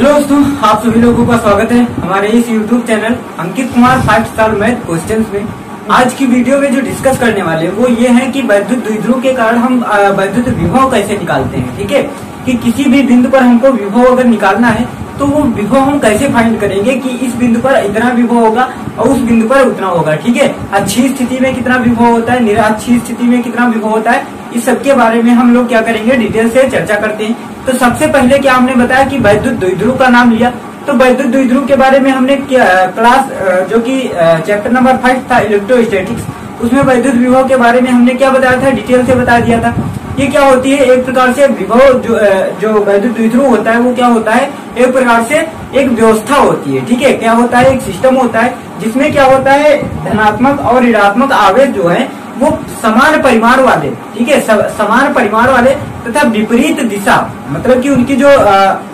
Hello दोस्तों, आप सभी लोगों का स्वागत है हमारे इस YouTube चैनल अंकित कुमार 5 साल मैथ क्वेश्चंस में। आज की वीडियो में जो डिस्कस करने वाले वो ये है कि वैद्युत द्विध्रुव के कारण हम वैद्युत विभव कैसे निकालते हैं। ठीक है, कि किसी भी बिंदु पर हमको विभव अगर निकालना है तो वो विभव हम कैसे फाइंड करेंगे कि इस बिंदु पर इतना विभव होगा और उस बिंदु पर उतना होगा। ठीक है, अच्छी स्थिति में कितना विभव होता है, अच्छी स्थिति में कितना विभव होता है, इस सब के बारे में हम लोग क्या करेंगे, डिटेल से चर्चा करते हैं। तो सबसे पहले क्या हमने बताया कि वैद्युत द्विध्रुव का नाम लिया। तो वैद्युत द्विध्रुव के बारे में हमने क्लास जो कि चैप्टर नंबर 5 था इलेक्ट्रोस्टैटिक्स, उसमें वैद्युत विभव के बारे में हमने क्या बताया था, डिटेल से बता दिया था। ये क्या होती है, एक प्रकार से विभव जो वैद्युत द्विध्रुव होता है वो क्या होता है, एक प्रकार से एक व्यवस्था होती है। ठीक है, क्या होता है, एक सिस्टम होता है जिसमें क्या होता है, धनात्मक और ऋणात्मक आवेश जो है वो समान परिमाण वाले, ठीक है, समान परिमाण वाले तथा विपरीत दिशा, मतलब कि उनकी जो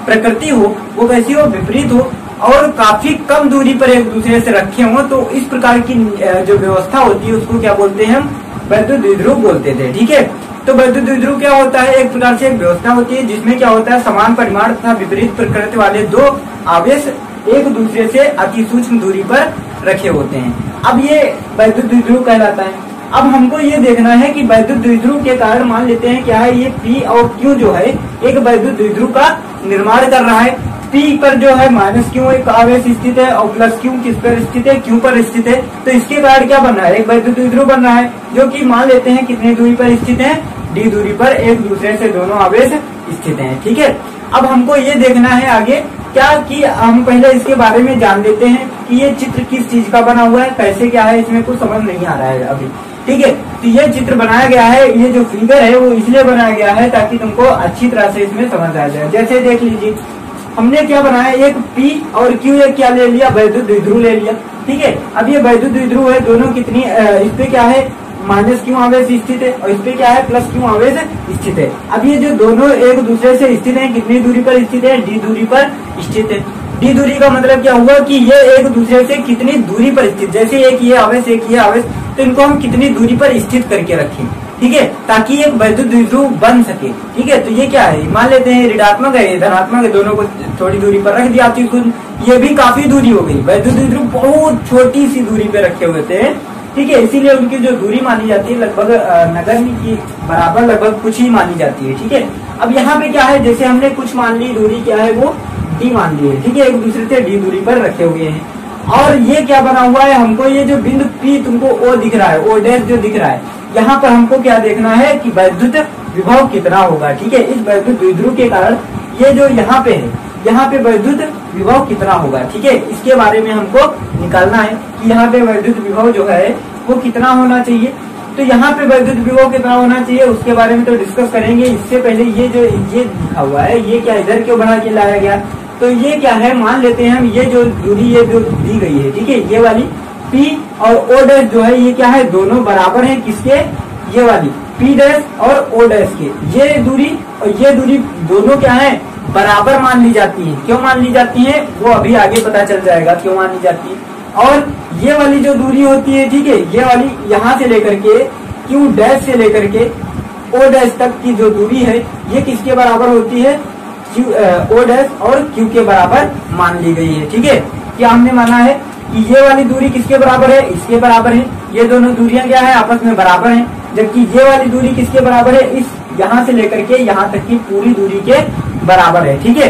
प्रकृति हो वो कैसी हो, विपरीत हो और काफी कम दूरी पर एक दूसरे से रखे हो। तो इस प्रकार की जो व्यवस्था होती है उसको क्या बोलते हैं, हम वैद्युत द्विध्रुव बोलते थे। ठीक है, तो वैद्युत द्विध्रुव क्या होता है, एक प्रकार से एक व्यवस्था होती है जिसमें क्या होता है, समान परिमाण तथा विपरीत प्रकृति वाले दो आवेश एक दूसरे से अति सूक्ष्म दूरी पर रखे होते हैं। अब ये वैद्युत द्विध्रुव कहलाता है। अब हमको ये देखना है कि वैद्युत द्विध्रुव के कारण मान लेते हैं क्या है, ये P और Q जो है एक वैद्युत द्विध्रुव का निर्माण कर रहा है। P पर जो है -Q एक आवेश स्थित है और +Q किस पर स्थित है, Q पर स्थित है। तो इसके कारण क्या बन रहा है, एक वैद्युत द्विध्रुव बन रहा है जो कि मान लेते हैं कितनी दूरी पर स्थित है, d दूरी पर एक दूसरे से दोनों आवेश स्थित हैं। ठीक है, अब हमको ये देखना है आगे क्या कि हम पहले इसके बारे में जान लेते हैं कि ये चित्र किस चीज का बना हुआ है, कैसे क्या है, इसमें कुछ समझ नहीं आ रहा है अभी। ठीक है, तो ये चित्र बनाया गया है, ये जो फिगर है वो इसलिए बनाया गया है ताकि तुमको अच्छी तरह से इसमें समझ आ जाए। जैसे देख लीजिए, हमने क्या बनाया, एक P और Q एक क्या ले लिया, वैद्युत द्विध्रुव ले लिया। ठीक है, अब ये वैद्युत द्विध्रुव है, दोनों कितनी इस पे क्या है, -Q आवेश स्थित है और इस पे क्या है, +Q आवेश स्थित है। अब ये जो दोनों एक दूसरे से स्थित है, कितनी दूरी पर स्थित है, d दूरी पर स्थित है। d दूरी का मतलब क्या हुआ कि ये एक दूसरे से कितनी दूरी पर स्थित, जैसे एक ये आवेश एक ये आवेश, तो इनको हम कितनी दूरी पर स्थित करके रखें। ठीक है, ताकि एक वैद्युत द्विध्रुव बन सके। ठीक है, तो ये क्या है, मान लेते हैं ऋणात्मक है, ये धनात्मक है, दोनों को थोड़ी दूरी पर रख दिया। ये भी काफी दूरी हो गई, वैद्युत द्विध्रुव बहुत छोटी सी दूरी पे रखे हुए थे। ठीक है, इसीलिए उनकी जो दूरी मानी जाती है लगभग नगण्य की बराबर, लगभग कुछ ही मानी जाती है। ठीक है, अब यहाँ पे क्या है, जैसे हमने कुछ मान ली, दूरी क्या है वो d मान ली है। ठीक है, एक दूसरे से d दूरी पर रखे हुए हैं। और ये क्या बना हुआ है, हमको ये जो बिंदु P तुमको O दिख रहा है, O डैश जो दिख रहा है, यहाँ पर हमको क्या देखना है कि वैद्युत विभव कितना होगा। ठीक है, इस वैद्युत द्विध्रुव के कारण ये जो यहाँ पे है, यहाँ पे वैद्युत विभव कितना होगा। ठीक है, इसके बारे में हमको निकालना है कि यहाँ पे वैद्युत विभव जो है वो कितना होना चाहिए। तो यहाँ पे वैद्युत विभव कितना होना चाहिए उसके बारे में तो डिस्कस करेंगे। इससे पहले ये जो ये लिखा हुआ है, ये क्या इधर क्यों बना के लाया गया, तो ये क्या है, मान लेते हैं हम ये जो दूरी ये जो दी गई है, ठीक है, ये वाली P और O डैश जो है ये क्या है, दोनों बराबर है किसके, ये वाली P डैश और O डैश के। ये दूरी और ये दूरी दोनों क्या है, बराबर मान ली जाती है। क्यों मान ली जाती है वो अभी आगे पता चल जाएगा क्यों मान ली जाती है। और ये वाली जो दूरी होती है, ठीक है, ये वाली यहाँ से लेकर के Q डैश से लेकर के O डैश तक की जो दूरी है ये किसके बराबर होती है, O डैश और Q के बराबर मान ली गई है। ठीक है, क्या हमने माना है कि ये वाली दूरी किसके बराबर है, इसके बराबर है। ये दोनों दूरियां क्या है, आपस में बराबर हैं। जबकि ये वाली दूरी किसके बराबर है, इस यहाँ से लेकर के यहाँ तक की पूरी दूरी के बराबर है। ठीक है,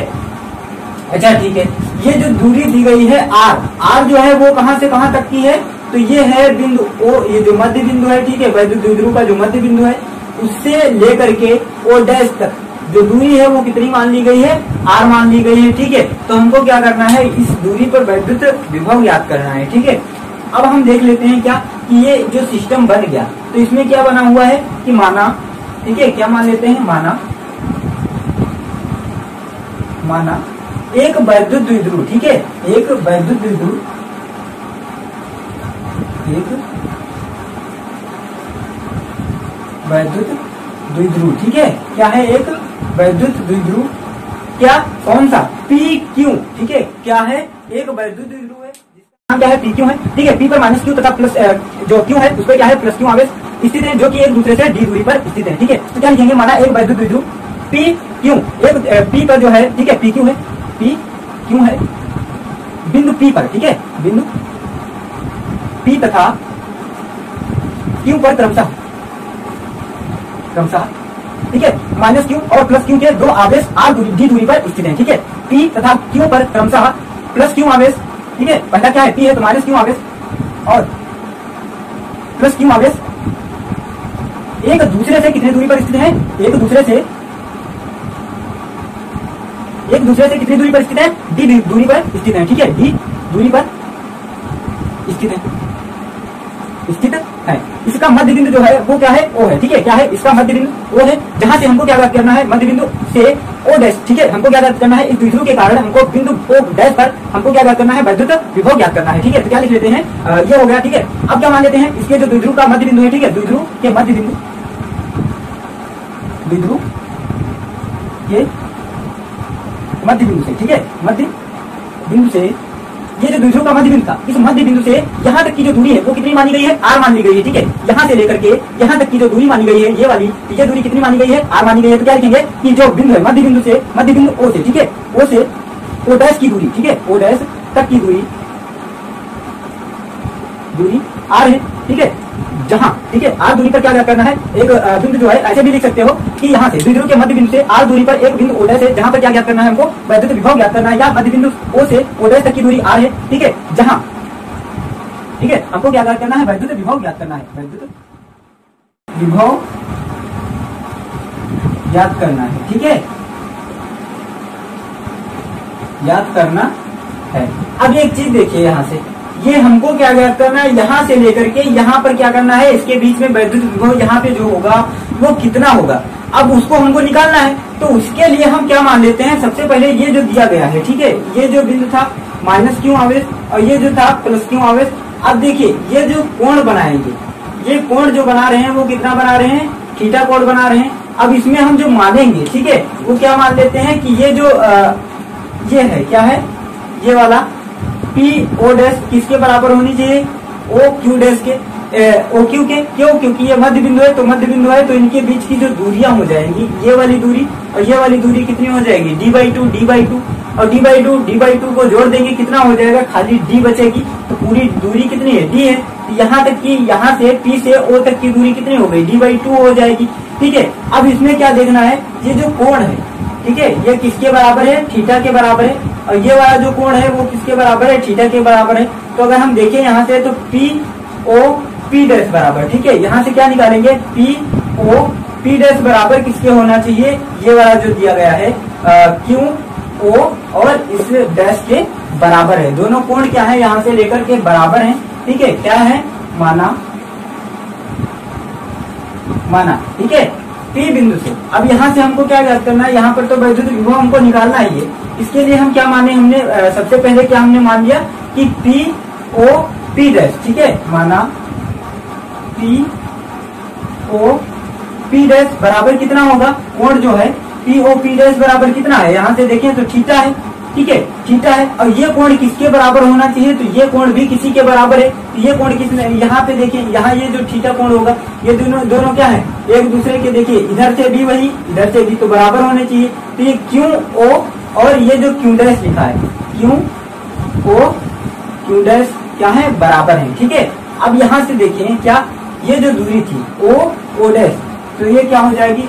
अच्छा ठीक है, ये जो दूरी दी गई है R जो है वो कहाँ से कहाँ तक की है, तो ये है बिंदु O, ये जो मध्य बिंदु है, ठीक है, वैद्युत द्विध्रुव का जो मध्य बिंदु है उससे लेकर के O डैश तक जो दूरी है वो कितनी मान ली गई है, R मान ली गई है। ठीक है, तो हमको क्या करना है, इस दूरी पर वैद्युत विभव याद करना है। ठीक है, अब हम देख लेते हैं क्या कि ये जो सिस्टम बन गया तो इसमें क्या बना हुआ है कि माना, ठीक है, क्या मान लेते हैं, माना एक वैद्युत द्विध्रुव, ठीक है, एक वैद्युत द्विध्रुव, ठीक है, क्या है, एक वैद्युत द्विध्रुव, क्या कौन सा, PQ। ठीक है, क्या है, एक वैद्युत द्विध्रुव है जिसका नाम क्या है, PQ है। ठीक है, P पर -Q तथा प्लस जो Q है उस पर क्या है, +Q आवेश स्थित है जो कि एक दूसरे से d दूरी पर स्थित है। ठीक है, तो क्या लिखेंगे, माना एक वैद्युत द्विध्रुव PQ, एक P पर जो है, ठीक है, PQ है, P क्यू है बिंदु P पर, ठीक है, बिंदु P तथा Q पर क्रमशः, ठीक है, माइनस Q और प्लस Q के दो आवेश R d दूरी पर स्थित हैं, ठीक है। P तथा Q पर क्रमशः प्लस Q आवेश, ठीक है, पहला क्या है P है तो माइनस Q आवेश और प्लस Q आवेश एक दूसरे से कितने दूरी पर स्थित है? एक दूसरे से कितनी दूरी पर स्थित है? d दूरी पर स्थित है, ठीक है, d दूरी पर स्थित है। इसका मध्य बिंदु जो है वो क्या है? O है, ठीक है, क्या है इसका मध्य बिंदु? O है, जहां से हमको क्या ज्ञात करना है? मध्य बिंदु से O डैश, ठीक है, हमको क्या ज्ञात करना है? इस द्विध्रुव के कारण हमको बिंदु O डैश पर हमको क्या ज्ञात करना है? वैद्युत विभव ज्ञात करना है, ठीक है। तो क्या लिख लेते हैं? ये हो गया, ठीक है। अब क्या मान लेते हैं? इसके जो द्विध्रुव का मध्य बिंदु है, ठीक है, द्विध्रुव के मध्य बिंदु से, ठीक है, मध्य बिंदु से ये जो द्विध्रुव का मध्य बिंदु था, इस मध्य बिंदु से यहाँ तक की जो दूरी है वो कितनी मानी गई है? R मान ली गई है, ठीक है। यहाँ से लेकर के यहाँ तक की जो दूरी मानी गई है, ये वाली ये दूरी कितनी मानी गई है? R मानी गई है। तो क्या लिखेंगे कि जो बिंदु है मध्य बिंदु O से, ठीक है, O से O डैश की दूरी, ठीक है, O डैश तक की दूरी R है, ठीक है, जहां, ठीक है, R दूरी पर क्या करना है? एक बिंदु जो है ऐसे भी लिख सकते हो कि यहाँ से द्विध्रुव के मध्य बिंदु से R दूरी पर एक बिंदु O डैश है, जहां पर क्या ज्ञात करना है हमको? वैद्युत विभव ज्ञात करना है, या मध्य बिंदु O से O डैश तक की दूरी R है, ठीक है, जहां, ठीक है, हमको क्या ज्ञात करना है? वैद्युत विभव ज्ञात करना है, वैद्युत विभव ज्ञात करना है, ठीक है, ज्ञात करना है। अब एक चीज देखिए, यहाँ से ये हमको क्या ज्ञात करना है? यहाँ से लेकर के यहाँ पर क्या करना है? इसके बीच में वैद्युत विभव यहाँ पे जो होगा वो कितना होगा? अब उसको हमको निकालना है, तो उसके लिए हम क्या मान लेते हैं? सबसे पहले ये जो दिया गया है, ठीक है, ये जो बिंदु था माइनस Q आवेश और ये जो था प्लस Q आवेश। अब देखिए ये जो कोण बनाएंगे, ये कोण जो बना रहे हैं वो कितना बना रहे हैं? थीटा कोण बना रहे हैं। अब इसमें हम जो मानेंगे, ठीक है, वो क्या मान लेते हैं कि ये जो ये है, क्या है? ये वाला P O डैश किसके बराबर होनी चाहिए? O Q डैश के, O Q के। क्यों? क्योंकि ये मध्य बिंदु है, तो मध्य बिंदु है तो इनके बीच की जो दूरियां हो जाएंगी, ये वाली दूरी और ये वाली दूरी कितनी हो जाएगी? d/2 और d/2 को जोड़ देंगे, कितना हो जाएगा? खाली d बचेगी, तो पूरी दूरी कितनी है? d है। यहाँ तक की, यहाँ से P से O तक की दूरी कितनी हो गई? d/2 हो जाएगी, ठीक है। अब इसमें क्या देखना है? ये जो कोण है, ठीक है, ये किसके बराबर है? थीटा के बराबर है। और ये वाला जो कोण है वो किसके बराबर है? थीटा के बराबर है। तो अगर हम देखें यहाँ से तो P डैश बराबर, ठीक है, यहाँ से क्या निकालेंगे? P डैश बराबर किसके होना चाहिए? ये वाला जो दिया गया है Q O और इस डैश के बराबर है। दोनों कोण क्या है? यहाँ से लेकर के बराबर है, ठीक है, क्या है? माना, ठीक है, P बिंदु से। अब यहाँ से हमको क्या ज्ञात करना है? यहाँ पर तो वैद्युत विभव हमको निकालना ही है। इसके लिए हम क्या माने? हमने सबसे पहले क्या हमने मान लिया कि P O P डैश, ठीक है, माना P O P डैश बराबर कितना होगा? कोण जो है P O P डैश बराबर कितना है? यहाँ से देखें तो थीटा है, ठीक है, थीटा है। और ये कोण किसके बराबर होना चाहिए? तो ये कोण भी किसी के बराबर है। तो ये कोण किस, यहाँ पे देखिए, यहाँ ये जो थीटा कोण होगा, ये दोनों क्या है? एक दूसरे के, देखिए इधर से भी वही, इधर से भी, तो बराबर होने चाहिए। तो ये Q O और ये जो Q डैश लिखा है, Q O Q डैश क्या है? बराबर है, ठीक है। अब यहाँ से देखें, क्या ये जो दूरी थी O डैश, तो ये क्या हो जाएगी?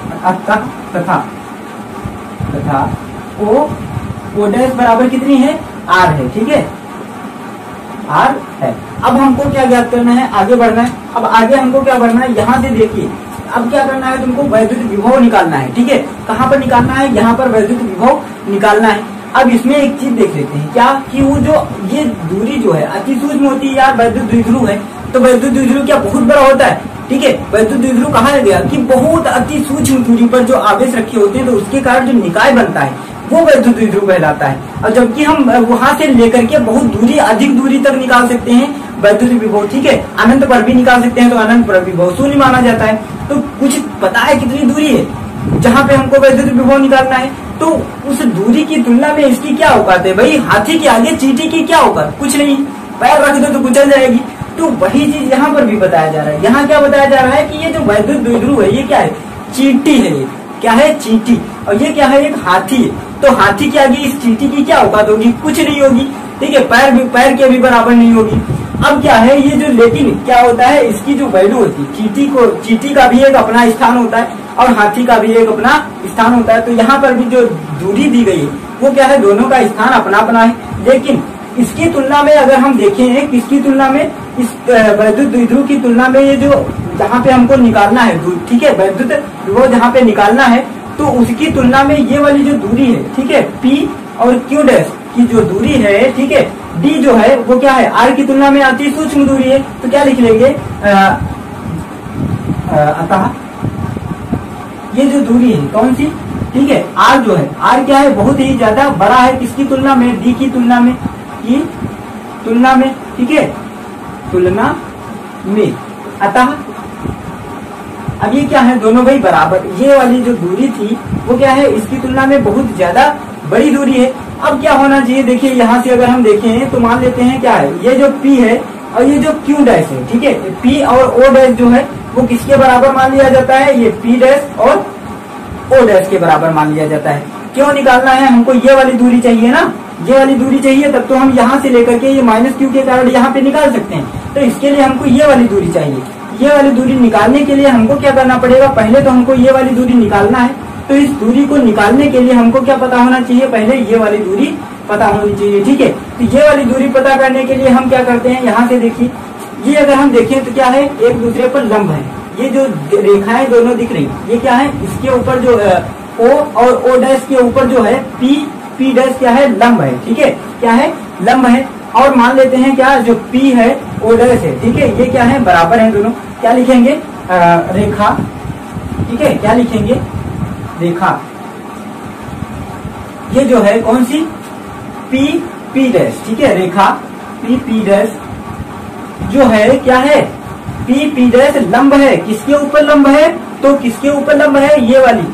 तथा O डैश बराबर कितनी है? R है, ठीक है, R है। अब हमको क्या ज्ञात करना है? आगे बढ़ना है। अब आगे हमको क्या बढ़ना है? यहाँ से देखिए, अब क्या करना है? तुमको वैद्युत विभव निकालना है, ठीक है। कहाँ पर निकालना है? यहाँ पर वैद्युत विभव निकालना है। अब इसमें एक चीज देख लेते हैं, क्या कि वो जो ये दूरी जो है अति सूक्ष्म होती है यार, वैद्युत द्विध्रुव है, तो वैद्युत द्विध्रुव क्या बहुत बड़ा होता है? ठीक है, वैद्युत द्विध्रुव कहा गया कि बहुत अति सूक्ष्म दूरी पर जो आवेश रखे होते हैं, तो उसके कारण जो निकाय बनता है वो वैद्युत द्विध्रुव कहलाता है। और जबकि हम वहां से लेकर के बहुत दूरी, अधिक दूरी तक निकाल सकते हैं वैद्युत विभव, ठीक है, अनंत पर भी निकाल सकते हैं, तो अनंत पर विभव शून्य माना जाता है। तो कुछ पता है कितनी दूरी है जहाँ पे हमको वैद्युत विभव निकालना है? तो उस दूरी की तुलना में इसकी क्या औकात है भाई? हाथी के आगे चींटी की क्या औकात? कुछ नहीं, पैर रख दो तो कुचल जाएगी। तो वही चीज यहाँ पर भी बताया जा रहा है। यहाँ क्या बताया जा रहा है कि ये जो वैद्युत द्विध्रुव है ये क्या है? चींटी है। ये क्या है? चींटी। और ये क्या है? एक हाथी है। तो हाथी के आगे इस चींटी की क्या औकात होगी, कुछ नहीं होगी। ठीक है, पैर के भी बराबर नहीं होगी। अब क्या है ये जो, लेकिन क्या होता है इसकी जो वैल्यू होती है, चींटी का भी एक अपना स्थान होता है और हाथी का भी एक अपना स्थान होता है। तो यहाँ पर भी जो दूरी दी गई है वो क्या है, दोनों का स्थान अपना अपना है। लेकिन इसकी तुलना में अगर हम देखें, किसकी तुलना में, इस वैद्युत द्विध्रुव की तुलना में, ये जो जहाँ पे हमको निकालना है, ठीक है, वैद्युत विभव जहाँ पे निकालना है, तो उसकी तुलना में ये वाली जो दूरी है, ठीक है, P और Q डैश की जो दूरी है, ठीक है, D जो है वो क्या है, R की तुलना में अति सूक्ष्म दूरी है। तो क्या लिख लेंगे, अतः ये जो दूरी है कौन सी, ठीक है, R जो है, R क्या है, बहुत ही ज्यादा बड़ा है किसकी तुलना में, D की तुलना में, ठीक है, तुलना में। अतः अब ये क्या है, दोनों भाई बराबर, ये वाली जो दूरी थी वो क्या है, इसकी तुलना में बहुत ज्यादा बड़ी दूरी है। अब क्या होना चाहिए, देखिए यहाँ से अगर हम देखें तो मान लेते हैं क्या है, ये जो P है और ये जो Q डैश है, ठीक है, P और O डैश जो है वो किसके बराबर मान लिया जाता है, ये P डैश और O डैश के बराबर मान लिया जाता है। क्यों निकालना है, हमको ये वाली दूरी चाहिए ना, ये वाली दूरी चाहिए, तब तो हम यहाँ से लेकर के ये -Q के कारण यहाँ पे निकाल सकते हैं। तो इसके लिए हमको ये वाली दूरी चाहिए। ये वाली दूरी निकालने के लिए हमको क्या करना पड़ेगा, पहले तो हमको ये वाली दूरी निकालना है। तो इस दूरी को निकालने के लिए हमको क्या पता होना चाहिए, पहले ये वाली दूरी पता होनी चाहिए। ठीक है, तो ये वाली दूरी पता करने के लिए हम क्या करते हैं, यहाँ से देखिए, ये अगर हम देखें तो क्या है, एक दूसरे पर लंब है। ये जो रेखाएं दोनों दिख रही, ये क्या है, इसके ऊपर जो O और O डैश के ऊपर जो है P डैश क्या है, लंब है। ठीक है, क्या है, लंब है। और मान लेते हैं क्या, जो P है O डैश है, ठीक है, ये क्या है, बराबर है दोनों। क्या लिखेंगे, रेखा, ठीक है, क्या लिखेंगे, रेखा। ये जो है कौन सी, P डैश, ठीक है, रेखा P डैश जो है क्या है, P डैश लंब है, किसके ऊपर लंब है, तो किसके ऊपर लंब है, ये वाली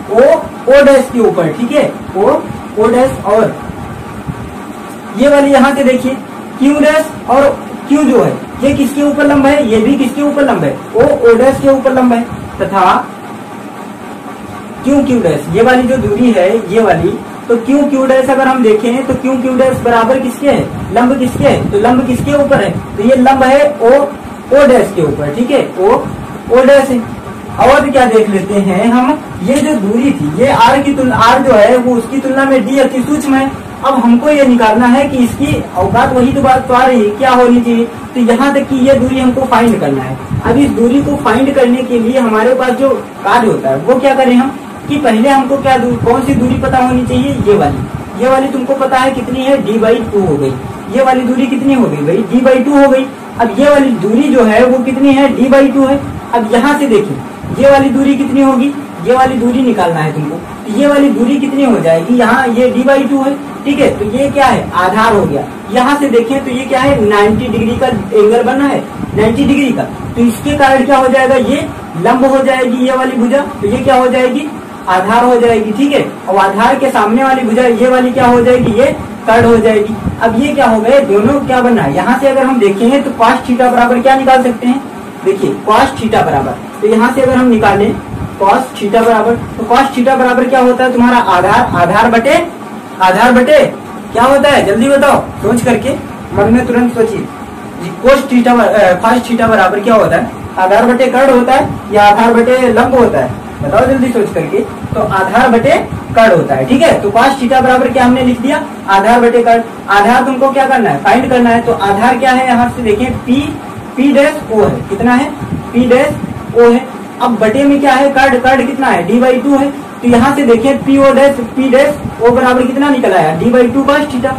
O डैश के ऊपर। ठीक है, O डैश, और ये वाली यहाँ से देखिए Q डैश और Q जो है ये किसके ऊपर लंब है, ये भी किसके ऊपर लंब है, O डैश के ऊपर लंब है। तथा Q डैश, ये वाली जो दूरी है ये वाली, तो Q डैश अगर हम देखें तो Q डैश बराबर किसके है, लंब किसके है, तो लंब किसके ऊपर है, तो ये लंब है O डैश के ऊपर। ठीक है, O डैश है। और क्या देख लेते हैं हम, ये जो दूरी थी ये R की तुलना, R जो है वो उसकी तुलना में D अति सूक्ष्म है। अब हमको ये निकालना है कि इसकी औकात, वही तो बात तो आ रही है, क्या होनी चाहिए, तो यहाँ तक कि ये दूरी हमको फाइंड करना है। अब इस दूरी को फाइंड करने के लिए हमारे पास जो कार्य होता है वो क्या करें हम, कि पहले हमको क्या कौन सी दूरी पता होनी चाहिए, ये वाली तुमको पता है कितनी है, D/2 हो गई। ये वाली दूरी कितनी हो गई भाई, D/2 हो गई। अब ये वाली दूरी जो है वो कितनी है, D/2 है। अब यहाँ से देखिए ये वाली दूरी कितनी होगी, ये वाली दूरी निकालना है तुमको, तो ये वाली दूरी कितनी हो जाएगी, यहाँ ये D/2 है। ठीक है, तो ये क्या है, आधार हो गया। यहाँ से देखें तो ये क्या है, 90 डिग्री का एंगल बना है, 90 डिग्री का, तो इसके कारण क्या हो जाएगा, ये लंब हो जाएगी ये वाली भुजा, तो ये क्या हो जाएगी, आधार हो जाएगी। ठीक है, और आधार के सामने वाली भुजा ये वाली क्या हो जाएगी, ये कर्ण हो जाएगी। अब ये क्या हो गए, दोनों क्या बना है, यहाँ से अगर हम देखेंगे तो cos थीटा बराबर क्या निकाल सकते हैं, देखिए cos थीटा बराबर, तो यहाँ से अगर हम निकालें cos थीटा बराबर, तो cos थीटा बराबर क्या होता है तुम्हारा, आधार बटे क्या होता है, जल्दी बताओ, सोच करके मन में तुरंत सोचिए। cos थीटा बराबर क्या होता है, आधार बटे कर्ण होता है या आधार बटे लंब होता है, बताओ जल्दी सोच करके। तो आधार बटे कर्ण होता है। ठीक है, तो cos थीटा बराबर क्या हमने लिख दिया, आधार बटे कर्ण। आधार तुमको क्या करना है, फाइंड करना है। तो आधार क्या है, यहाँ से देखें P डैश O है, कितना है, P डैश O है। अब बटे में क्या है, कर्ण कितना है, D/2 है। तो यहाँ से देखें P डैश O बराबर कितना निकल आया, D/2 cos थीटा,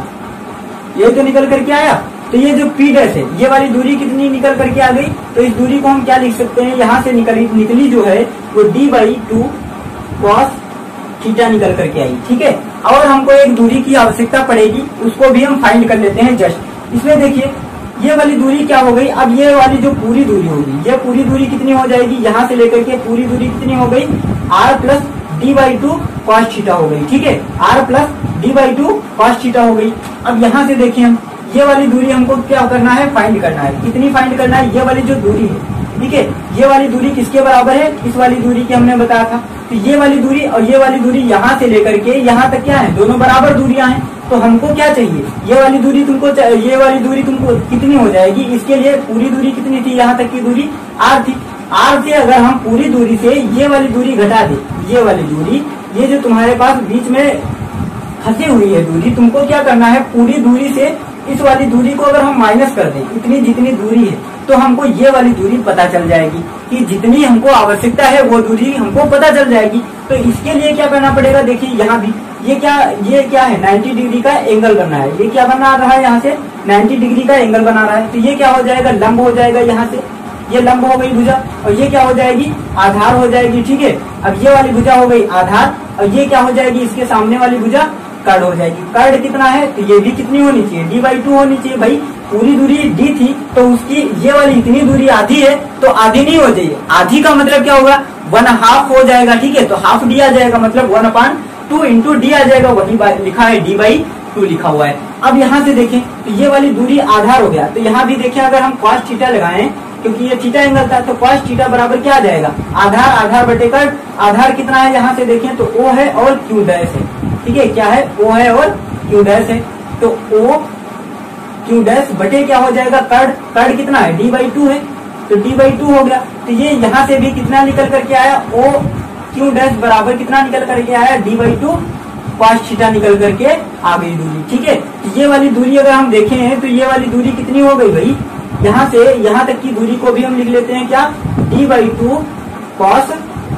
ये तो निकल करके आया। तो ये जो P डैश है ये वाली दूरी कितनी निकल करके आ गई, तो इस दूरी को हम क्या लिख सकते हैं, यहाँ से निकली जो है वो D/2 cos थीटा निकल करके आई। ठीक है, और हमको एक दूरी की आवश्यकता पड़ेगी, उसको भी हम फाइंड कर लेते हैं जस्ट। इसमें देखिए ये वाली दूरी क्या हो गई, अब ये वाली जो पूरी दूरी होगी, ये पूरी दूरी कितनी हो जाएगी, यहाँ से लेकर के पूरी दूरी कितनी हो गई, R plus D/2 cos theta हो गई। ठीक है, R plus D/2 cos theta हो गई। अब यहाँ से देखिए हम, ये वाली दूरी हमको क्या करना है, फाइंड करना है। कितनी फाइंड करना है, ये वाली जो दूरी है ठीक है। ये वाली दूरी किसके बराबर है, इस वाली दूरी की हमने बताया था। तो ये वाली दूरी और ये वाली दूरी यहाँ से लेकर के यहाँ तक क्या है, दोनों बराबर दूरियां हैं। तो हमको क्या चाहिए, ये वाली दूरी तुमको कितनी हो जाएगी, इसके लिए पूरी दूरी कितनी थी, यहाँ तक की दूरी r थी। r से अगर हम पूरी दूरी से ये वाली दूरी घटा दे, ये वाली दूरी, ये जो तुम्हारे पास बीच में फंसी हुई है दूरी, तुमको क्या करना है, पूरी दूरी से इस वाली दूरी को अगर हम माइनस कर दें, इतनी जितनी दूरी है, तो हमको ये वाली दूरी पता चल जाएगी कि जितनी हमको आवश्यकता है वो दूरी हमको पता चल जाएगी। तो इसके लिए क्या करना पड़ेगा, देखिए यहाँ भी ये क्या है, 90 डिग्री का एंगल बना है। ये क्या बना रहा है, यहाँ से 90 डिग्री का एंगल बना रहा है। तो ये क्या हो जाएगा, लंब हो जाएगा, यहाँ से ये लंब हो गई भुजा, और ये क्या हो जाएगी, आधार हो जाएगी, ठीक है। अब ये वाली भुजा हो गई आधार, और ये क्या हो जाएगी, इसके सामने वाली भुजा कर्ण हो जाएगी। कर्ण कितना है, तो ये भी कितनी होनी चाहिए, d/2 होनी चाहिए। भाई पूरी दूरी d थी, तो उसकी ये वाली इतनी दूरी आधी है, तो आधी नहीं हो जाएगी। आधी का मतलब क्या होगा, 1/2 हो जाएगा, ठीक है। तो हाफ d आ जाएगा, मतलब 1/2 इंटू d आ जाएगा, वही लिखा है d/2 लिखा हुआ है। अब यहाँ से देखें तो ये वाली दूरी आधार हो गया। तो यहाँ भी देखें, अगर हम cos थीटा लगाएं, क्योंकि ये थीटा एंगल था, तो cos थीटा बराबर क्या आ जाएगा, आधार बटे कर्ण। आधार कितना है, यहाँ से देखें तो O है और Q डैश है, ठीक है। क्या है, O है और Q डैश है। तो O Q डैश बटे क्या हो जाएगा, कर्ण कितना है, d/2 है, तो d/2 हो गया। तो ये यहाँ से भी कितना निकल करके आया, O Q डैश बराबर कितना निकल करके आया, d/2 cos थीटा निकल करके आ गई दूरी, ठीक है। तो ये वाली दूरी अगर हम देखें तो ये वाली दूरी कितनी हो गई भाई, यहाँ से यहाँ तक की दूरी को भी हम लिख लेते हैं क्या, d/2 cos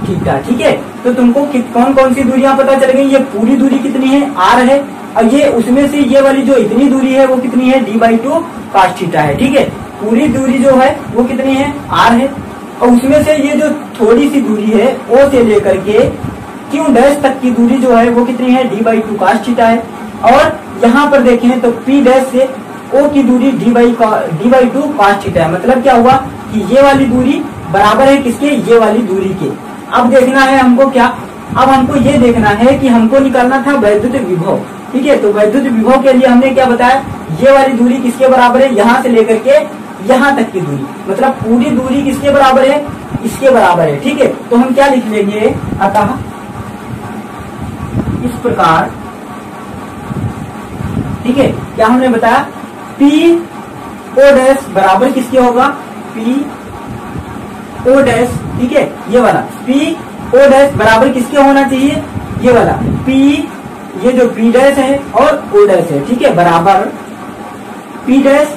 थीटा, ठीक है। तो तुमको कौन कौन सी दूरियां पता चल गई, ये पूरी दूरी कितनी है, r है, और ये उसमें से ये वाली जो इतनी दूरी है वो कितनी है, d/2 cos थीटा है, ठीक है। पूरी दूरी जो है वो कितनी है, r है, और उसमें से ये जो थोड़ी सी दूरी है O से लेकर के Q डैश तक की दूरी जो है वो कितनी है, d/2 cos थीटा है। और यहाँ पर देखें तो P डैश से O की दूरी d/2 cos थीटा है। मतलब क्या हुआ कि ये वाली दूरी बराबर है किसके, ये वाली दूरी के। अब देखना है हमको क्या, अब हमको ये देखना है कि हमको निकालना था वैद्युत विभव, ठीक है। तो वैद्युत विभव के लिए हमने क्या बताया, ये वाली दूरी किसके बराबर है, यहाँ से लेकर के यहाँ तक की दूरी, मतलब पूरी दूरी किसके बराबर है, इसके बराबर है, ठीक है। तो हम क्या लिख लेंगे, अतः इस प्रकार, ठीक है। क्या हमने बताया, PO डैश बराबर किसके होगा, PO डैश, ठीक है। ये वाला PO डैश बराबर किसके होना चाहिए, ये वाला ये जो P डैश है और O डैश है, ठीक है, बराबर P डैश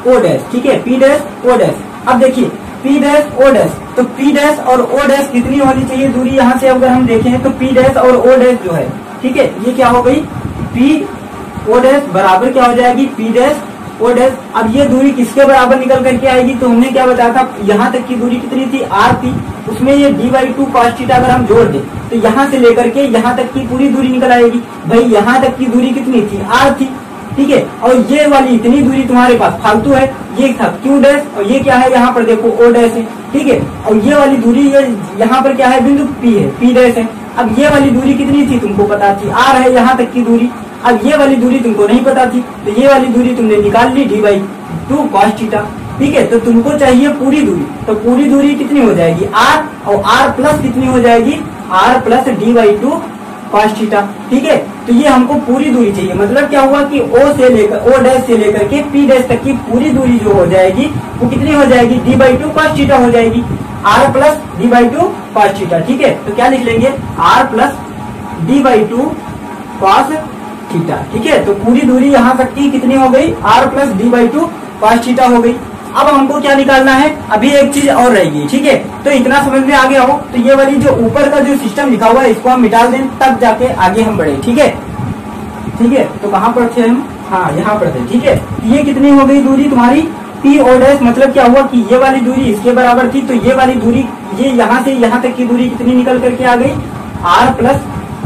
O डैश, ठीक है, P डैश O डैश। अब देखिए P डैश O डैश, तो P डैश और O डैश कितनी होनी चाहिए दूरी, यहाँ से अगर हम देखें तो P डैश और O डैश जो है, ठीक है, ये क्या हो गई, PO डैश बराबर क्या हो जाएगी, P डैश O डैश। अब ये दूरी किसके बराबर निकल करके आएगी, तो हमने क्या बताया था, यहाँ तक की दूरी कितनी थी, r थी, उसमें ये d/2 cos थीटा अगर हम जोड़ दें तो यहाँ से लेकर के यहाँ तक की पूरी दूरी निकल आएगी। भाई यहाँ तक की दूरी कितनी थी, r थी, ठीक है। और ये वाली इतनी दूरी तुम्हारे पास फालतू है, ये था Q डैश, और ये क्या है, यहाँ पर देखो O डैश है, ठीक है। और ये वाली दूरी ये यहाँ पर क्या है, बिंदु P है, P डैश है। अब ये वाली दूरी कितनी थी तुमको पता थी, r है यहाँ तक की दूरी। अब ये वाली दूरी तुमको नहीं पता थी, तो ये वाली दूरी तुमने निकाल ली, d/2 cos थीटा, ठीक है। तो तुमको चाहिए पूरी दूरी, तो पूरी दूरी कितनी हो जाएगी, r, और r प्लस कितनी हो जाएगी, r plus d/2 cos theta, ठीक है। तो ये हमको पूरी दूरी चाहिए। मतलब क्या हुआ कि O डैश से लेकर के P डैश तक की पूरी दूरी जो हो जाएगी वो कितनी हो जाएगी, d/2 cos थीटा हो जाएगी, r plus d/2 cos theta, ठीक है। तो क्या लिख लेंगे, r plus d/2 cos theta, ठीक है। तो पूरी दूरी यहाँ तक की कितनी हो गई, r plus d/2 cos theta हो गई। अब हमको क्या निकालना है, अभी एक चीज और रहेगी, ठीक है। तो इतना समझ में आ गया हो, तो ये वाली जो ऊपर का जो सिस्टम लिखा हुआ है इसको हम मिटा दें, तब जाके आगे हम बढ़े, ठीक है, ठीक है। तो कहाँ पर थे हम, हाँ यहाँ पर थे, ठीक है। ये कितनी हो गई दूरी तुम्हारी, PO डैश। मतलब क्या हुआ कि ये वाली दूरी इसके बराबर थी, तो ये वाली दूरी, ये यहाँ से यहाँ तक की दूरी कितनी निकल करके आ गई, r plus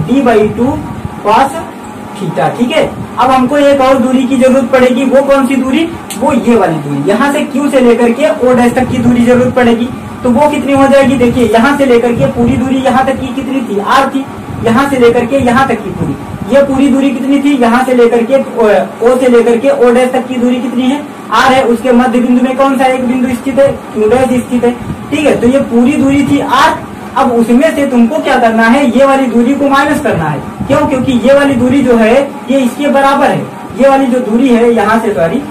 d/2 cos theta, ठीक है। अब हमको एक और दूरी की जरूरत पड़ेगी, वो कौन सी दूरी, वो ये वाली दूरी, यहाँ से Q से लेकर के O डैश तक की दूरी जरूरत पड़ेगी। तो वो कितनी हो जाएगी, देखिए यहाँ से लेकर के पूरी दूरी यहाँ तक की कितनी थी, r थी, यहाँ से लेकर के यहाँ तक की पूरी, ये पूरी दूरी कितनी थी, यहाँ से लेकर के O से लेकर के O डैश तक की दूरी कितनी है, आर है, उसके मध्य बिंदु में कौन सा एक बिंदु स्थित है, क्यू डैश स्थित है। ठीक है, तो ये पूरी दूरी थी आर। अब उसमें से तुमको क्या करना है, ये वाली दूरी को माइनस करना है। क्यों? क्योंकि ये वाली दूरी जो है ये इसके बराबर है। ये वाली जो दूरी है यहाँ से, सॉरी,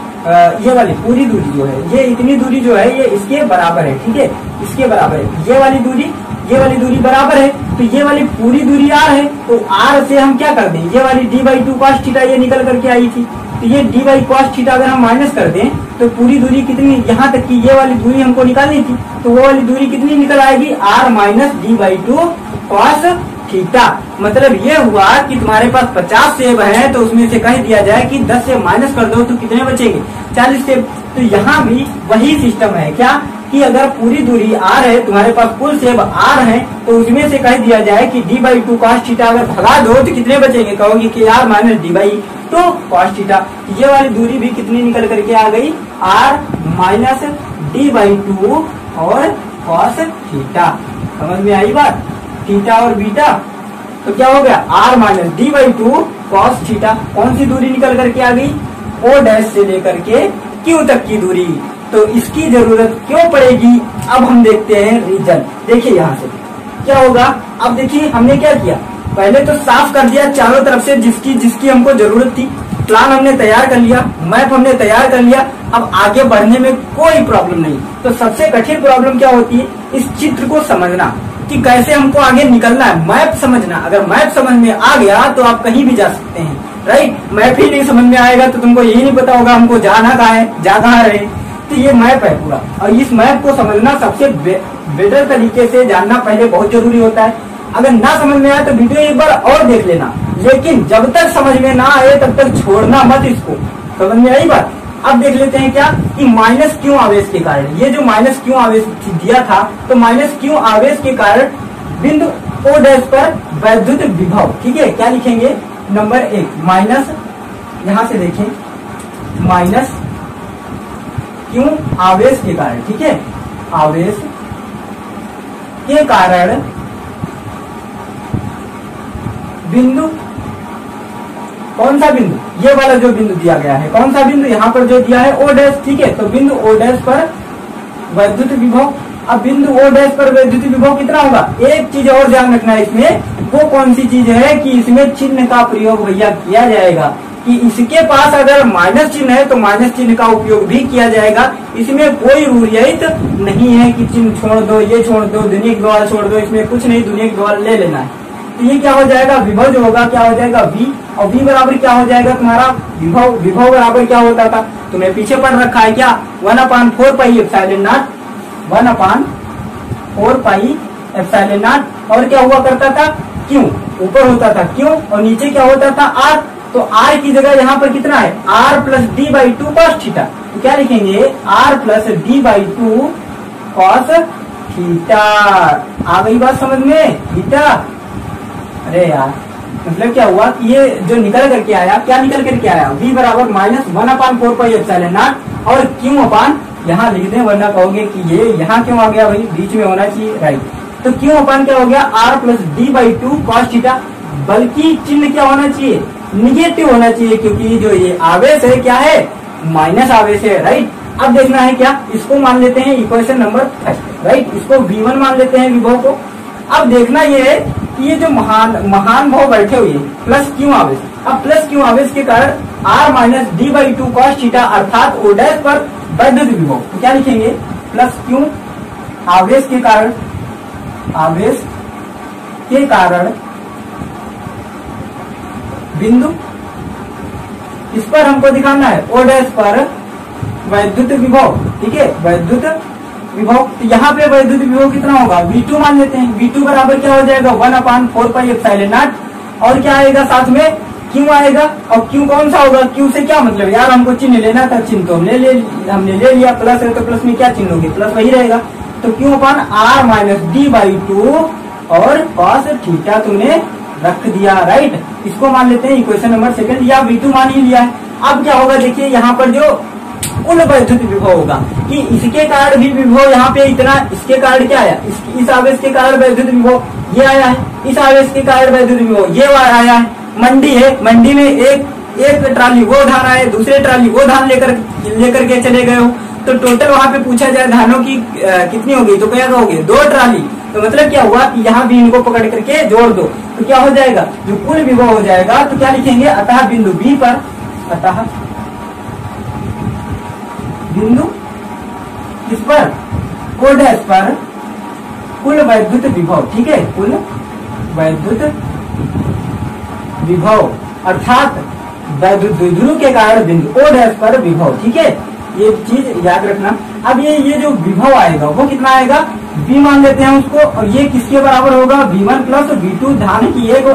ये वाली पूरी दूरी जो है, ये इतनी दूरी जो है ये इसके बराबर है। ठीक है, इसके बराबर है। ये वाली दूरी बराबर है, तो ये वाली पूरी दूरी आर है। तो आर से हम क्या कर दें, ये वाली d/2 cos थीटा ये निकल करके आई थी, तो ये d/cos थीटा अगर हम माइनस कर दें तो पूरी दूरी कितनी, यहाँ तक की ये वाली दूरी हमको निकालनी थी, तो वो वाली दूरी कितनी निकल आएगी, r minus d/2 cos theta. मतलब ये हुआ कि तुम्हारे पास 50 सेब है, तो उसमें से कह दिया जाए कि 10 से माइनस कर दो तो कितने बचेंगे, 40 सेब। तो यहाँ भी वही सिस्टम है क्या, कि अगर पूरी दूरी r है, तुम्हारे पास कुल सेब r है, तो उसमें से कह दिया जाए कि d/2 cos थीटा अगर भगा दो तो कितने बचेंगे, कहोगे कि r minus d/2 cos theta. ये वाली दूरी भी कितनी निकल करके आ गई, r माइनस d/2 और cos थीटा। समझ में आई बात, थीटा और बीटा। तो क्या हो गया, r minus d/2 cos theta. कौन सी दूरी निकल करके आ गई, o डैश से लेकर के q तक की दूरी। तो इसकी जरूरत क्यों पड़ेगी, अब हम देखते हैं रीजन। देखिए यहाँ से क्या होगा। अब देखिए हमने क्या किया, पहले तो साफ कर दिया चारों तरफ से जिसकी हमको जरूरत थी। प्लान हमने तैयार कर लिया, मैप हमने तैयार कर लिया। अब आगे बढ़ने में कोई प्रॉब्लम नहीं। तो सबसे कठिन प्रॉब्लम क्या होती है, इस चित्र को समझना कि कैसे हमको आगे निकलना है, मैप समझना। अगर मैप समझ में आ गया तो आप कहीं भी जा सकते हैं, राइट। मैप ही नहीं समझ में आएगा तो तुमको यही नहीं पता होगा हमको जाना कहाँ है, जा कहाँ रहे। तो ये मैप है पूरा, और इस मैप को समझना सबसे बेटर तरीके से जानना पहले बहुत जरूरी होता है। अगर ना समझ में आए तो वीडियो एक बार और देख लेना, लेकिन जब तक समझ में ना आए तब तक छोड़ना मत इसको। समझ में आई बात। अब देख लेते हैं क्या, कि माइनस क्यू आवेश के कारण, ये जो माइनस क्यू आवेश दिया था, तो माइनस क्यू आवेश के कारण बिंदु ओ डैश पर वैद्युत विभव। ठीक है, क्या लिखेंगे, नंबर 1 माइनस, यहां से देखें, माइनस क्यों आवेश के कारण। ठीक है, आवेश के कारण बिंदु, कौन सा बिंदु, ये वाला जो बिंदु दिया गया है, कौन सा बिंदु, यहाँ पर जो दिया है ओ डैश। ठीक है, तो बिंदु ओ डैश पर वैद्युत विभव। अब बिंदु ओ डैश पर वैद्युत विभव कितना होगा, एक चीज और ध्यान रखना है इसमें, वो कौन सी चीज है कि इसमें चिन्ह का प्रयोग भैया किया जाएगा, कि इसके पास अगर माइनस चिन्ह है तो माइनस चिन्ह का उपयोग भी किया जाएगा। इसमें कोई रूढ़ियत नहीं है कि चिन्ह छोड़ दो, ये छोड़ दो, दुनिया की बवाल छोड़ दो, इसमें कुछ नहीं, दुनिया की बवाल ले लेना है। तो ये क्या हो जाएगा, विभव जो होगा क्या हो जाएगा, v, और v बराबर क्या हो जाएगा तुम्हारा विभव। विभव बराबर क्या होता था, तुम्हें पीछे पढ़ रखा है क्या, 1/4 pi epsilon not, 1/4 pi epsilon not. और क्या हुआ करता था, क्यों ऊपर होता था, क्यों, और नीचे क्या होता था, r। तो r की जगह यहाँ पर कितना है, r plus d/2 cos theta. तो क्या लिखेंगे, r plus d/2 cos theta. आ गई बात समझ में, थीटा। अरे यार, मतलब क्या हुआ कि ये जो निकल करके आया, क्या निकल करके आया, v बराबर माइनस 1/4 पाई एप्सिलॉन नॉट, और q अपान, यहाँ लिख दें वरना कहोगे कि ये यहाँ क्यों आ गया भाई, बीच में होना चाहिए, राइट। तो q अपान क्या हो गया, r plus d/2 cos theta. बल्कि चिन्ह क्या होना चाहिए, निगेटिव होना चाहिए, क्योंकि जो ये आवेश है क्या है, माइनस आवेश है, राइट। अब देखना है क्या, इसको मान लेते हैं इक्वेशन नंबर 1, राइट। इसको v1 मान लेते हैं विभव को। अब देखना ये है कि ये जो महान भाव बैठे हुए प्लस क्यू आवेश, अब प्लस क्यू आवेश के कारण r minus d/2 cos theta अर्थात o डैश पर वैद्युत विभव। तो क्या लिखेंगे, प्लस क्यू आवेश के कारण, आवेश के कारण बिंदु, इस पर हमको दिखाना है ओ डैश पर वैद्युत विभव। ठीक है, वैद्युत विभव। तो यहाँ पे वैद्युत विभव कितना होगा, v2 मान लेते हैं। v2 बराबर क्या हो जाएगा, 1/4 पाई एप्सिलॉन नॉट, और क्या आएगा साथ में, q आएगा। और q कौन सा होगा, q से क्या मतलब यार, हमको चिन्ह लेना था, चिन्ह तो हमने ले लिया, प्लस है तो प्लस में क्या चिन्ह होगी, प्लस वही रहेगा। तो q अपान r माइनस d/2 और cos थीटा तुमने रख दिया, राइट। इसको मान लेते हैं इक्वेशन नंबर 2, या v2 मान ही लिया है। अब क्या होगा, देखिए यहाँ पर जो कुल वैद्युत विभव होगा, कि इसके कारण भी विभव यहाँ पे इतना, इसके कारण क्या आया, इस आवेश के कारण वैद्युत विभव ये आया है, इस आवेश के कारण वैद्युत विभव ये आया है। मंडी है, मंडी में एक एक ट्राली वो धान आए, दूसरे ट्राली वो धान लेकर के चले गए हो, तो टोटल वहां पे पूछा जाए धानों की कितनी होगी, तो क्या कहोगे 2 ट्राली। तो मतलब क्या हुआ कि यहाँ भी इनको पकड़ करके जोड़ दो, तो क्या हो जाएगा, जो कुल विभव हो जाएगा, तो क्या लिखेंगे, अतः बिंदु बी पर, अतः बिंदु किस पर, ओ डैश पर कुल वैद्युत विभव, ठीक है, कुल वैद्युत विभव अर्थात वैद्युत द्विध्रुव के कारण बिंदु ओ डैश पर विभव, ठीक है, ये चीज याद रखना। अब ये जो विभव आएगा वो कितना आएगा, V मान लेते हैं उसको, और ये किसके बराबर होगा, V1 प्लस V2, धान की एक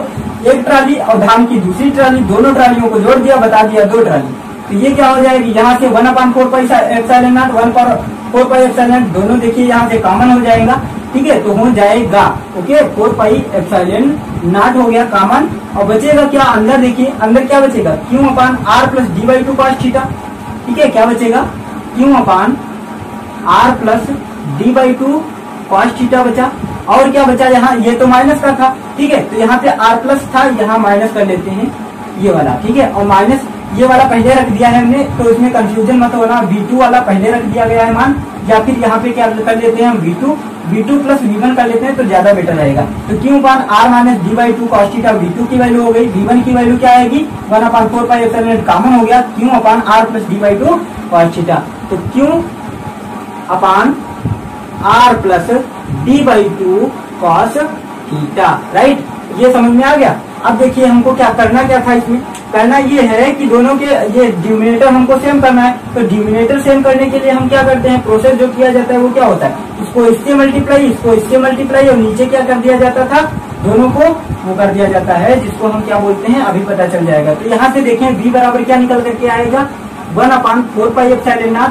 ट्राली और धान की दूसरी ट्राली, दोनों ट्रालियों को जोड़ दिया, बता दिया 2 ट्राली। तो ये क्या हो जाएगी, यहाँ से 1/4πε0 1/4πε0 दोनों देखिए यहाँ से कॉमन हो जाएगा, ठीक है, तो हो जाएगा ओके 4πε0 हो गया कॉमन, और बचेगा क्या, अंदर देखिए, अंदर क्या बचेगा, Q/R plus d/2 cos theta, ठीक है, क्या बचेगा, Q/R plus d/2 cos theta बचा, और क्या बचा यहाँ, ये तो माइनस का था, ठीक है, तो यहाँ पे R प्लस था, यहाँ माइनस कर लेते हैं ये वाला, ठीक है, और माइनस ये वाला पहले रख दिया है हमने, तो इसमें कंफ्यूजन मत होना, V2 वाला पहले रख दिया गया है मान, या फिर यहाँ पे क्या कर लेते हैं हम V2 प्लस V1 कर लेते हैं, तो ज्यादा बेटर रहेगा। तो Q/R minus d/2 cos theta V2 की वैल्यू हो गई, V1 की वैल्यू क्या आएगी, 1/4πε0 कॉमन हो गया, Q/R plus d/2 cos theta, तो Q/R plus d/2 cos theta, right, ये समझ में आ गया। अब देखिए हमको क्या था इसमें, करना ये है कि दोनों के ये डिनोमिनेटर हमको सेम करना है, तो डिनोमिनेटर सेम करने के लिए हम क्या करते हैं, प्रोसेस जो किया जाता है वो क्या होता है, इसको इससे मल्टीप्लाई, इसको इससे मल्टीप्लाई, और नीचे क्या कर दिया जाता था, दोनों को वो कर दिया जाता है, जिसको हम क्या बोलते हैं अभी पता चल जाएगा। तो यहाँ से देखें V बराबर क्या निकल करके आएगा, 1/4πε0,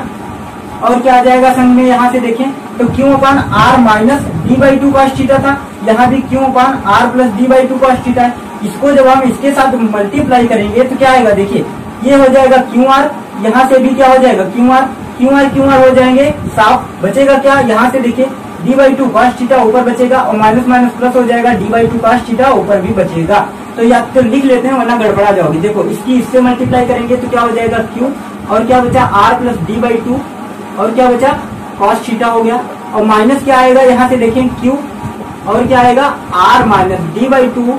और क्या आ जाएगा संग में, यहाँ से देखें तो Q/R minus d/2 cos theta था, यहाँ भी Q/R plus d/2 cos theta है, इसको जब हम इसके साथ मल्टीप्लाई करेंगे तो क्या आएगा, देखिए ये हो जाएगा QR, यहाँ से भी क्या हो जाएगा QR हो जाएंगे, साफ बचेगा क्या, यहाँ से देखिए d/2 cos थीटा ऊपर बचेगा, और माइनस माइनस प्लस हो जाएगा, d/2 cos थीटा ऊपर भी बचेगा। तो या तो लिख लेते हैं वरना गड़बड़ा जाओगे, देखो इसकी इससे मल्टीप्लाई करेंगे तो क्या हो जाएगा Q, और क्या बचा R प्लस d/2, और क्या बचा cos थीटा हो गया, और माइनस क्या आएगा, यहाँ से देखें Q, और क्या आएगा R minus d/2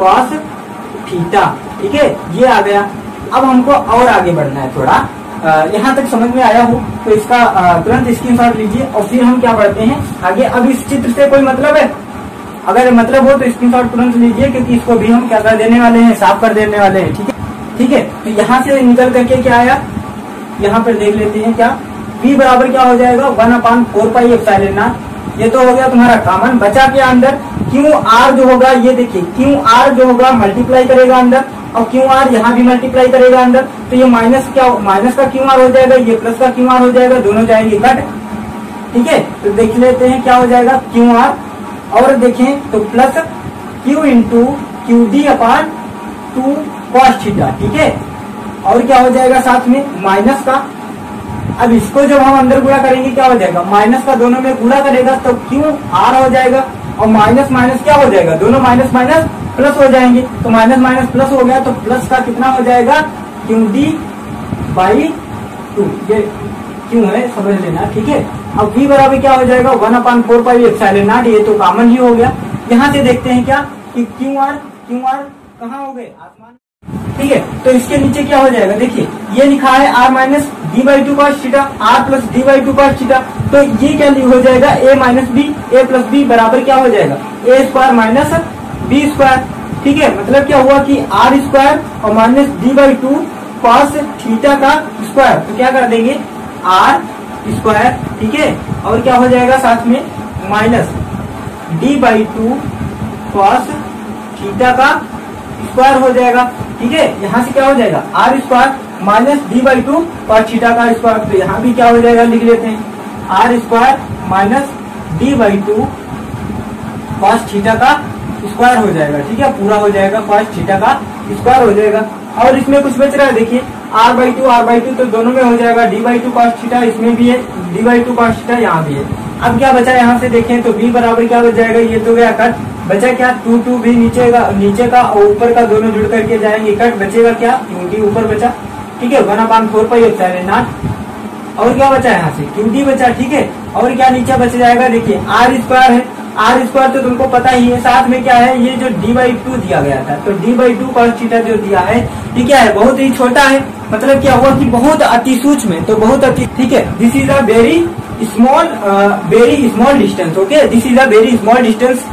cos theta, ठीक है, ये आ गया। अब हमको और आगे बढ़ना है थोड़ा, यहाँ तक समझ में आया हो तो इसका तुरंत स्क्रीनशॉट लीजिए, और फिर हम क्या बढ़ते हैं आगे। अब इस चित्र से कोई मतलब है, अगर मतलब हो तो स्क्रीनशॉट तुरंत लीजिए, क्योंकि इसको भी हम क्या कर देने वाले हैं, साफ कर देने वाले हैं, ठीक है। तो यहाँ से निकल करके क्या आया, यहाँ पर देख लेते हैं क्या, V बराबर क्या हो जाएगा, 1/4πε0, ये तो हो गया तुम्हारा कॉमन, बचा के अंदर QR जो होगा, ये देखिए QR जो होगा मल्टीप्लाई करेगा अंदर, और QR यहाँ भी मल्टीप्लाई करेगा अंदर, तो ये माइनस का QR हो जाएगा, ये प्लस का QR हो जाएगा, दोनों जाएंगे कट, ठीक है। तो देख लेते हैं क्या हो जाएगा QR, और देखें तो plus Q into QD/2 cos theta, ठीक है, और क्या हो जाएगा साथ में माइनस का। अब इसको जब हम अंदर गुणा करेंगे क्या हो जाएगा, माइनस का दोनों में गुणा करेगा तो QR हो जाएगा, और माइनस माइनस क्या हो जाएगा, दोनों माइनस माइनस प्लस हो जाएंगे, तो माइनस माइनस प्लस हो गया, तो प्लस का कितना हो जाएगा QD/2, ये क्यों है समझ लेना, ठीक है। अब V बराबर क्या हो जाएगा, 1/4πε0, ये तो कॉमन ही हो गया। यहाँ से देखते हैं क्या कि QR कहाँ हो गए, आसमान, ठीक है। तो इसके नीचे क्या हो जाएगा, देखिए ये लिखा है R minus d/2 cos theta, R plus d/2 cos theta, तो ये क्या हो जाएगा, A minus B, A plus B बराबर क्या हो जाएगा, A² माइनस B², ठीक है। मतलब क्या हुआ कि R² और माइनस d/2 cos थीटा का स्क्वायर, तो क्या कर देंगे R², ठीक है, और क्या हो जाएगा साथ में माइनस d/2 cos थीटा का स्क्वायर हो जाएगा, ठीक है। यहाँ से क्या हो जाएगा R² minus d/2 cos theta का स्क्वायर, तो यहाँ भी क्या हो जाएगा लिख लेते हैं R² minus d/2 cos theta का स्क्वायर हो जाएगा, ठीक है, पूरा हो जाएगा cos थीटा का स्क्वायर हो जाएगा। और इसमें कुछ बच रहा है, देखिए R/2 तो दोनों में हो जाएगा d/2 cos थीटा, इसमें भी है d/2 cos थीटा, यहाँ भी है। अब क्या बचा यहाँ से देखें तो V बराबर क्या हो जाएगा, ये तो गया कट, बचा क्या, 2 भी नीचे का और ऊपर का दोनों जुड़ करके जाएंगे कट, बचेगा क्या, क्यूडी ऊपर बचा, ठीक है, 1/4πε। और क्या बचा यहाँ से, क्यूडी बचा, ठीक है। और क्या नीचे बच जाएगा, देखिए r² है, r² तो तुमको पता ही है। साथ में क्या है, ये जो d/2 दिया गया था, तो d/2 cos थीटा जो दिया है ये क्या है, बहुत ही छोटा है। मतलब क्या हुआ कि बहुत अति सूक्ष्म, तो बहुत अति, ठीक है। This is a very small distance, okay, this is a very small distance.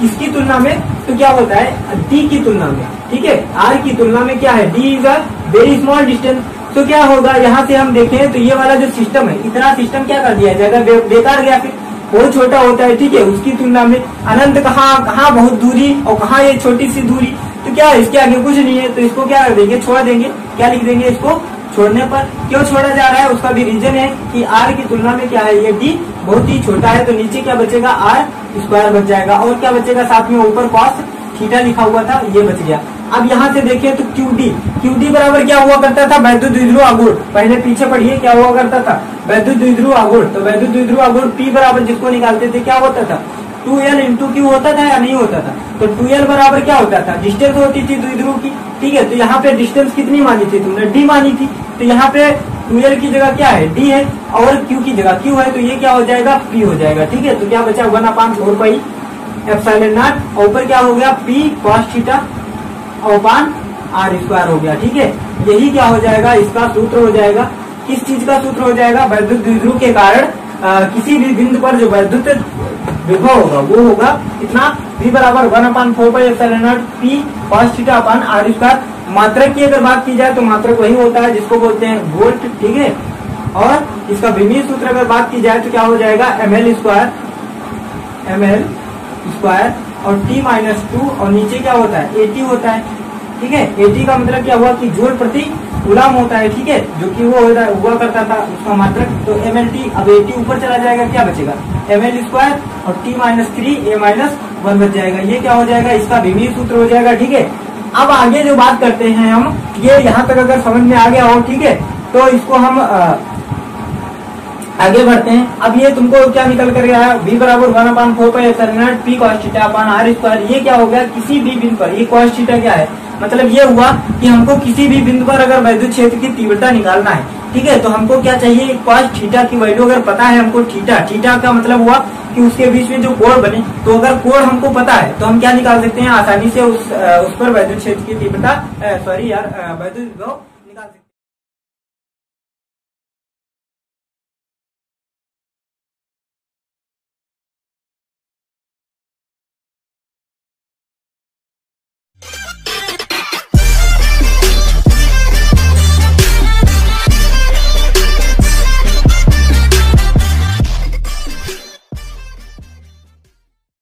किसकी तुलना में, तो क्या होता है d की तुलना में, ठीक है, r की तुलना में क्या है, d is a very small distance. तो क्या होगा, यहाँ से हम देखें तो ये वाला जो सिस्टम है, इतना सिस्टम क्या कर दिया जाएगा, बेकार गया, फिर बहुत छोटा होता है, ठीक है, उसकी तुलना में अनंत कहाँ बहुत दूरी और कहाँ ये छोटी सी दूरी, तो क्या है इसके आगे कुछ नहीं है, तो इसको क्या कर देंगे, छोड़ देंगे। क्या लिख देंगे, इसको छोड़ने पर क्यों छोड़ा जा रहा है, उसका भी रीजन है कि r की तुलना में क्या है, ये d बहुत ही छोटा है, तो नीचे क्या बचेगा, r² बच जाएगा। और क्या बचेगा, साथ में ऊपर cos थीटा लिखा हुआ था, ये बच गया। अब यहाँ से देखें तो QD बराबर क्या हुआ करता था, वैद्युत द्विध्रुव आघूर्ण। पहले पीछे पढ़िए क्या हुआ करता था, वैद्युत द्विध्रुव आघूर्ण। तो वैद्युत द्विध्रुव आघूर्ण P बराबर जिसको निकालते थे क्या होता था, 2L × Q होता था या नहीं होता था। तो 2L बराबर क्या होता था, डिस्टेंस होती थी द्विध्रुव की, ठीक है। तो यहाँ पे डिस्टेंस कितनी मानी थी तुमने, D मानी थी। तो यहाँ पे 2L की जगह क्या है, D है, और Q की जगह Q है, तो ये क्या हो जाएगा, P हो जाएगा, ठीक है। तो क्या बचा, 1/4πε0, और ऊपर क्या हो गया, P cos थीटा r² हो गया, ठीक है। यही क्या हो जाएगा, इसका सूत्र हो जाएगा। किस चीज का सूत्र हो जाएगा, वैद्युत द्विध्रुव के कारण किसी भी बिंदु पर जो वैद्युत विभव होगा वो होगा इतना, v बराबर 1/4πε0 P cos थीटा r²। मात्रक की अगर बात की जाए तो मात्रक वही होता है जिसको बोलते हैं वोल्ट, ठीक है। और इसका विमीय सूत्र अगर बात की जाए तो क्या हो जाएगा, ml² और t-2, और नीचे क्या होता है, AT होता है, ठीक है। AT का मतलब क्या हुआ कि जूल प्रति कूलम होता है, ठीक है, जो कि वो हुआ करता था उसका मात्रक। तो mLT, अब AT ऊपर चला जाएगा, क्या बचेगा, ml² और t-3 a-1 बच जाएगा। ये क्या हो जाएगा, इसका विमीय सूत्र हो जाएगा, ठीक है। अब आगे जो बात करते हैं हम, ये यहाँ तक अगर समझ में आ गया हो, ठीक है, तो इसको हम आगे बढ़ते हैं। अब ये तुमको क्या निकल कर गया है, v बराबर 1/4πε0 P cos थीटा r²। ये क्या हो गया, किसी भी बिंदु पर, ये cos थीटा क्या है, मतलब ये हुआ कि हमको किसी भी बिंदु पर अगर वैद्युत क्षेत्र की तीव्रता निकालना है, ठीक है, तो हमको क्या चाहिए, cos थीटा की वैल्यू अगर पता है हमको, थीटा का मतलब हुआ कि उसके बीच में जो कोण बने, तो अगर कोण हमको पता है तो हम क्या निकाल सकते हैं आसानी से, उस पर वैद्युत क्षेत्र की तीव्रता, वैद्युत विभव